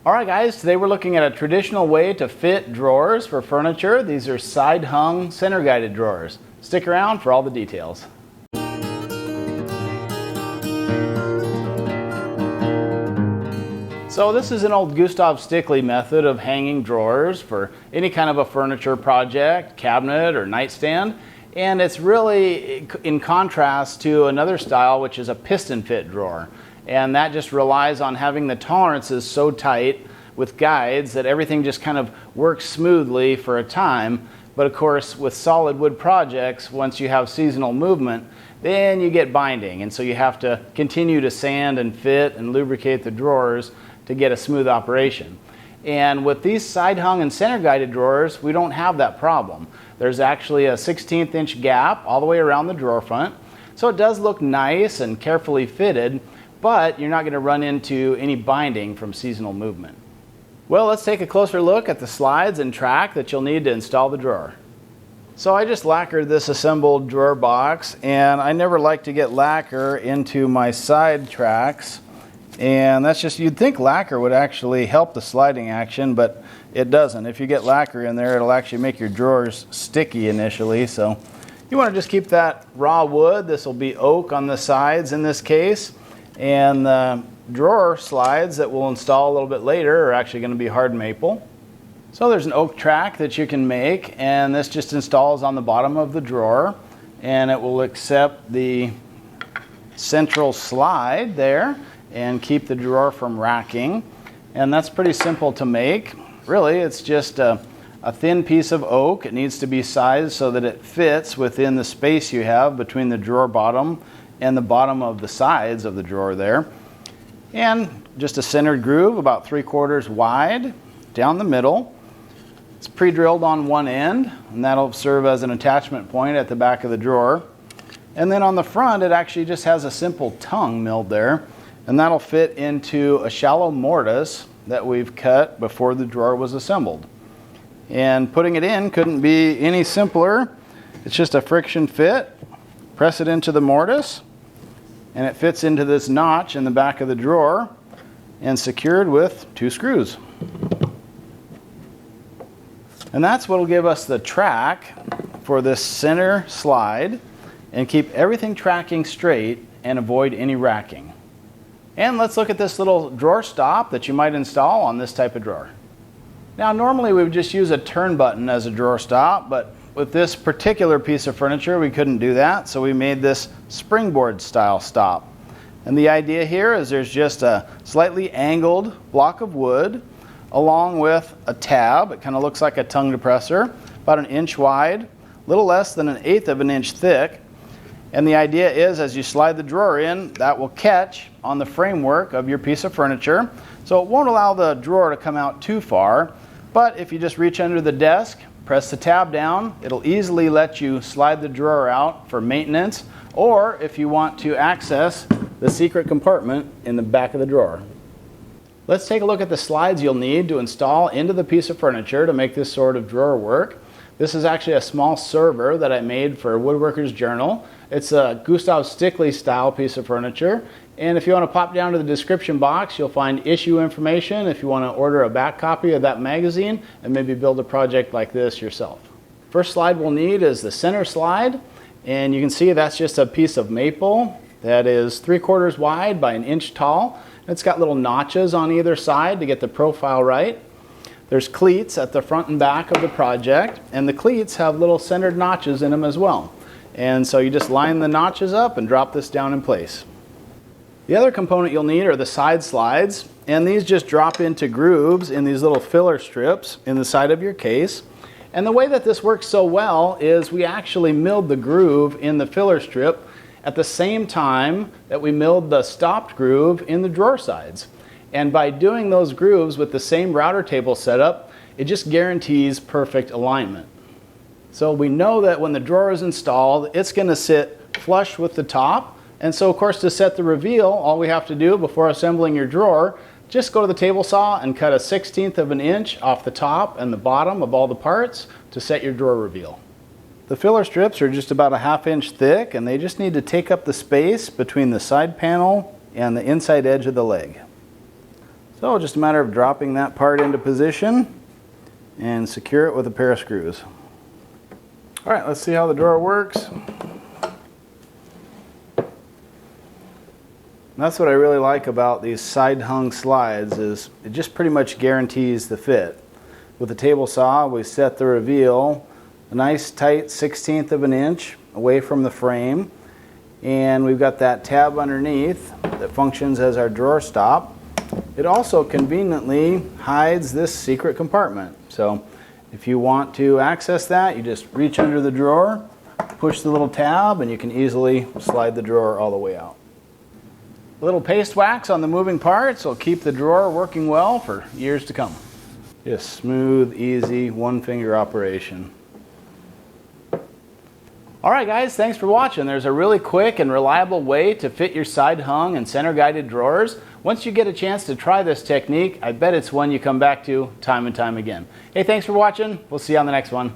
Alright guys, today we're looking at a traditional way to fit drawers for furniture. These are side hung, center guided drawers. Stick around for all the details. So this is an old Gustav Stickley method of hanging drawers for any kind of a furniture project, cabinet or nightstand. And it's really in contrast to another style, which is a piston fit drawer. And that just relies on having the tolerances so tight with guides that everything just kind of works smoothly for a time. But of course, with solid wood projects, once you have seasonal movement, then you get binding. And so you have to continue to sand and fit and lubricate the drawers to get a smooth operation. And with these side hung and center guided drawers, we don't have that problem. There's actually a 1/16 inch gap all the way around the drawer front. So it does look nice and carefully fitted, but you're not going to run into any binding from seasonal movement. Well, let's take a closer look at the slides and track that you'll need to install the drawer. So I just lacquered this assembled drawer box, and I never like to get lacquer into my side tracks. And that's just, you'd think lacquer would actually help the sliding action, but it doesn't. If you get lacquer in there, it'll actually make your drawers sticky initially. So you want to just keep that raw wood. This will be oak on the sides in this case. And the drawer slides that we'll install a little bit later are actually going to be hard maple. So there's an oak track that you can make, and this just installs on the bottom of the drawer, and it will accept the central slide there and keep the drawer from racking. And that's pretty simple to make. Really, it's just a thin piece of oak. It needs to be sized so that it fits within the space you have between the drawer bottom and the bottom of the sides of the drawer there. And just a centered groove about 3/4 wide down the middle. It's pre-drilled on one end, and that'll serve as an attachment point at the back of the drawer. And then on the front, it actually just has a simple tongue milled there, and that'll fit into a shallow mortise that we've cut before the drawer was assembled. And putting it in couldn't be any simpler. It's just a friction fit. Press it into the mortise, and it fits into this notch in the back of the drawer and secured with 2 screws. And that's what will give us the track for this center slide and keep everything tracking straight and avoid any racking. And let's look at this little drawer stop that you might install on this type of drawer. Now normally we would just use a turn button as a drawer stop, but with this particular piece of furniture we couldn't do that, so we made this springboard style stop. And the idea here is there's just a slightly angled block of wood along with a tab. It kind of looks like a tongue depressor, about 1 inch wide, a little less than 1/8 of an inch thick. And the idea is as you slide the drawer in, that will catch on the framework of your piece of furniture. So it won't allow the drawer to come out too far, but if you just reach under the desk, press the tab down, it'll easily let you slide the drawer out for maintenance, or if you want to access the secret compartment in the back of the drawer. Let's take a look at the slides you'll need to install into the piece of furniture to make this sort of drawer work. This is actually a small server that I made for Woodworker's Journal. It's a Gustav Stickley style piece of furniture. And if you want to pop down to the description box, you'll find issue information if you want to order a back copy of that magazine and maybe build a project like this yourself. First slide we'll need is the center slide. And you can see that's just a piece of maple that is 3/4 wide by 1 inch tall. It's got little notches on either side to get the profile right. There's cleats at the front and back of the project, and the cleats have little centered notches in them as well. And so you just line the notches up and drop this down in place. The other component you'll need are the side slides, and these just drop into grooves in these little filler strips in the side of your case. And the way that this works so well is we actually milled the groove in the filler strip at the same time that we milled the stopped groove in the drawer sides. And by doing those grooves with the same router table setup, it just guarantees perfect alignment. So we know that when the drawer is installed, it's going to sit flush with the top. And so of course to set the reveal, all we have to do before assembling your drawer, just go to the table saw and cut a 1/16 of an inch off the top and the bottom of all the parts to set your drawer reveal. The filler strips are just about a 1/2 inch thick, and they just need to take up the space between the side panel and the inside edge of the leg. So just a matter of dropping that part into position and secure it with a pair of screws. All right, let's see how the drawer works. That's what I really like about these side hung slides, is it just pretty much guarantees the fit. With the table saw, we set the reveal a nice tight 1/16 of an inch away from the frame, and we've got that tab underneath that functions as our drawer stop. It also conveniently hides this secret compartment. So if you want to access that, you just reach under the drawer, push the little tab, and you can easily slide the drawer all the way out. A little paste wax on the moving parts will keep the drawer working well for years to come. Just smooth, easy, one-finger operation. Alright guys, thanks for watching. There's a really quick and reliable way to fit your side hung and center guided drawers. Once you get a chance to try this technique, I bet it's one you come back to time and time again. Hey, thanks for watching. We'll see you on the next one.